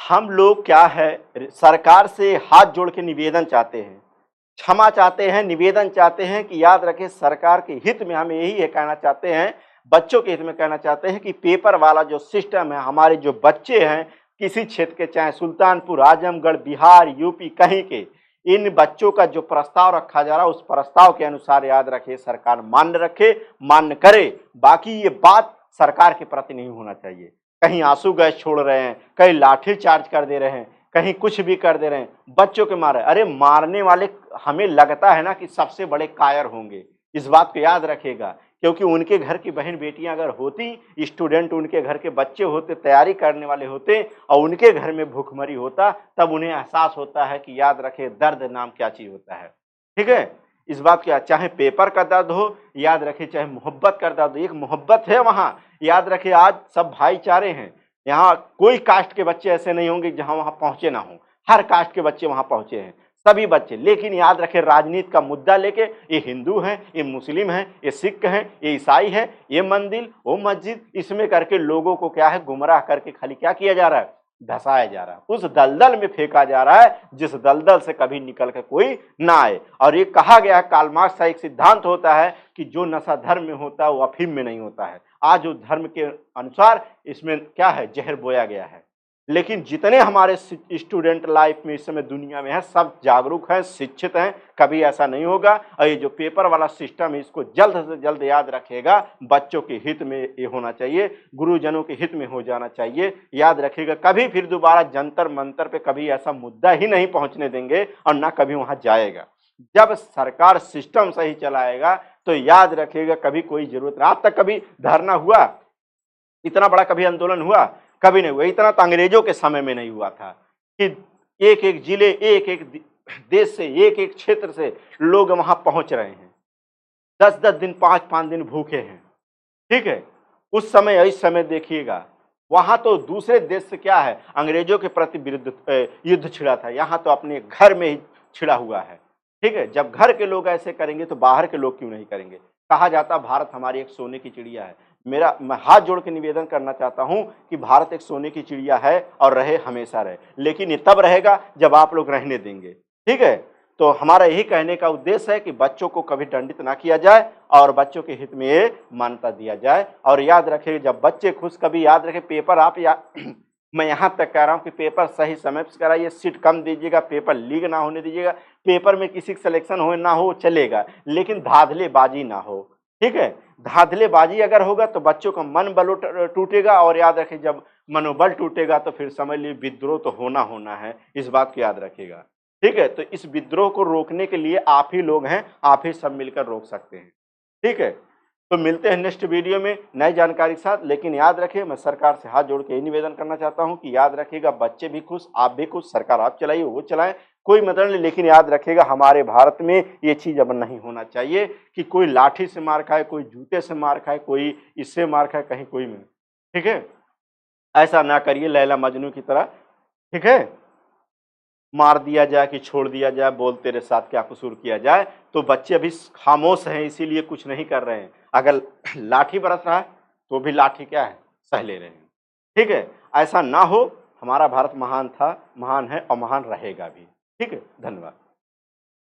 हम लोग क्या है, सरकार से हाथ जोड़ के निवेदन चाहते हैं, क्षमा चाहते हैं, निवेदन चाहते हैं कि याद रखें सरकार के हित में हम यही है कहना चाहते हैं, बच्चों के हित में कहना चाहते हैं कि पेपर वाला जो सिस्टम है, हमारे जो बच्चे हैं किसी क्षेत्र के, चाहे सुल्तानपुर, आजमगढ़, बिहार, यूपी, कहीं के, इन बच्चों का जो प्रस्ताव रखा जा रहा है उस प्रस्ताव के अनुसार याद रखे सरकार मान्य रखे, मान्य करे। बाकी ये बात सरकार के प्रति नहीं होना चाहिए। कहीं आंसू गैस छोड़ रहे हैं, कहीं लाठी चार्ज कर दे रहे हैं, कहीं कुछ भी कर दे रहे हैं, बच्चों के मारे। अरे मारने वाले हमें लगता है ना कि सबसे बड़े कायर होंगे, इस बात को याद रखेगा, क्योंकि उनके घर की बहन बेटियां अगर होती, स्टूडेंट उनके घर के बच्चे होते, तैयारी करने वाले होते और उनके घर में भूखमरी होता, तब उन्हें एहसास होता है कि याद रखे दर्द नाम क्या चीज होता है। ठीक है, इस बात क्या, चाहे पेपर का दर्द हो, याद रखे चाहे मोहब्बत का दर्द हो, एक मोहब्बत है वहां, याद रखे आज सब भाईचारे हैं। यहाँ कोई कास्ट के बच्चे ऐसे नहीं होंगे जहां वहां पहुंचे ना हो, हर कास्ट के बच्चे वहां पहुंचे हैं, सभी बच्चे। लेकिन याद रखें राजनीति का मुद्दा लेके, ये हिंदू है, ये मुस्लिम है, ये सिख है, ये ईसाई है, ये मंदिर, वो मस्जिद, इसमें करके लोगों को क्या है गुमराह करके खाली क्या किया जा रहा है, धसाया जा रहा है, उस दलदल में फेंका जा रहा है जिस दलदल से कभी निकल कर कोई ना आए। और ये कहा गया है, कार्ल मार्क्स का एक सिद्धांत होता है कि जो नशा धर्म में होता है वो अफीम में नहीं होता है। आज उस धर्म के अनुसार इसमें क्या है, जहर बोया गया है। लेकिन जितने हमारे स्टूडेंट लाइफ में इस समय दुनिया में है, सब जागरूक हैं, शिक्षित हैं, कभी ऐसा नहीं होगा। और ये जो पेपर वाला सिस्टम है इसको जल्द से जल्द याद रखेगा, बच्चों के हित में ये होना चाहिए, गुरुजनों के हित में हो जाना चाहिए। याद रखिएगा कभी फिर दोबारा जंतर मंतर पे कभी ऐसा मुद्दा ही नहीं पहुंचने देंगे और ना कभी वहां जाएगा। जब सरकार सिस्टम सही चलाएगा तो याद रखिएगा कभी कोई जरूरत नहीं। आज तक कभी धरना हुआ, इतना बड़ा कभी आंदोलन हुआ, कभी नहीं हुआ। इतना तो अंग्रेजों के समय में नहीं हुआ था कि एक एक जिले, एक एक देश से, एक एक क्षेत्र से लोग वहां पहुंच रहे हैं, 10-10 दिन, 5-5 दिन भूखे हैं। ठीक है, उस समय इस समय देखिएगा, वहां तो दूसरे देश से क्या है, अंग्रेजों के प्रति विरुद्ध युद्ध छिड़ा था, यहाँ तो अपने घर में ही छिड़ा हुआ है। ठीक है, जब घर के लोग ऐसे करेंगे तो बाहर के लोग क्यों नहीं करेंगे। कहा जाता भारत हमारी एक सोने की चिड़िया है। मैं हाथ जोड़ के निवेदन करना चाहता हूं कि भारत एक सोने की चिड़िया है और रहे, हमेशा रहे, लेकिन ये तब रहेगा जब आप लोग रहने देंगे। ठीक है, तो हमारा यही कहने का उद्देश्य है कि बच्चों को कभी दंडित ना किया जाए और बच्चों के हित में ये मान्यता दिया जाए। और याद रखें जब बच्चे खुश, कभी याद रखें पेपर आप मैं यहाँ तक कह रहा हूँ कि पेपर सही समय से कराइए, सीट कम दीजिएगा, पेपर लीक ना होने दीजिएगा। पेपर में किसी का सिलेक्शन हो ना हो चलेगा, लेकिन धांधलेबाजी ना हो। ठीक है, धांधलेबाजी अगर होगा तो बच्चों का मन बल टूटेगा, और याद रखें जब मनोबल टूटेगा तो फिर समझ लीजिए विद्रोह तो होना है, इस बात को याद रखिएगा। ठीक है, तो इस विद्रोह को रोकने के लिए आप ही लोग हैं, आप ही सब मिलकर रोक सकते हैं। ठीक है, तो मिलते हैं नेक्स्ट वीडियो में नई जानकारी के साथ। लेकिन याद रखें, मैं सरकार से हाथ जोड़ के यही निवेदन करना चाहता हूं कि याद रखिएगा बच्चे भी खुश, आप भी खुश, सरकार आप चलाइए वो चलाएं, कोई मतलब नहीं। लेकिन याद रखिएगा हमारे भारत में ये चीज अब नहीं होना चाहिए कि कोई लाठी से मार खाए, कोई जूते से मार खाए, कोई इससे मार खाए, कहीं कोई में। ठीक है, ऐसा ना करिए लैला मजनू की तरह। ठीक है, मार दिया जाए कि छोड़ दिया जाए, बोल तेरे साथ क्या कसूर किया जाए। तो बच्चे अभी खामोश हैं, इसीलिए कुछ नहीं कर रहे हैं। अगर लाठी बरस रहा है तो भी लाठी क्या है, सह ले रहे हैं। ठीक है, ऐसा ना हो। हमारा भारत महान था, महान है और महान रहेगा भी। ठीक है, धन्यवाद।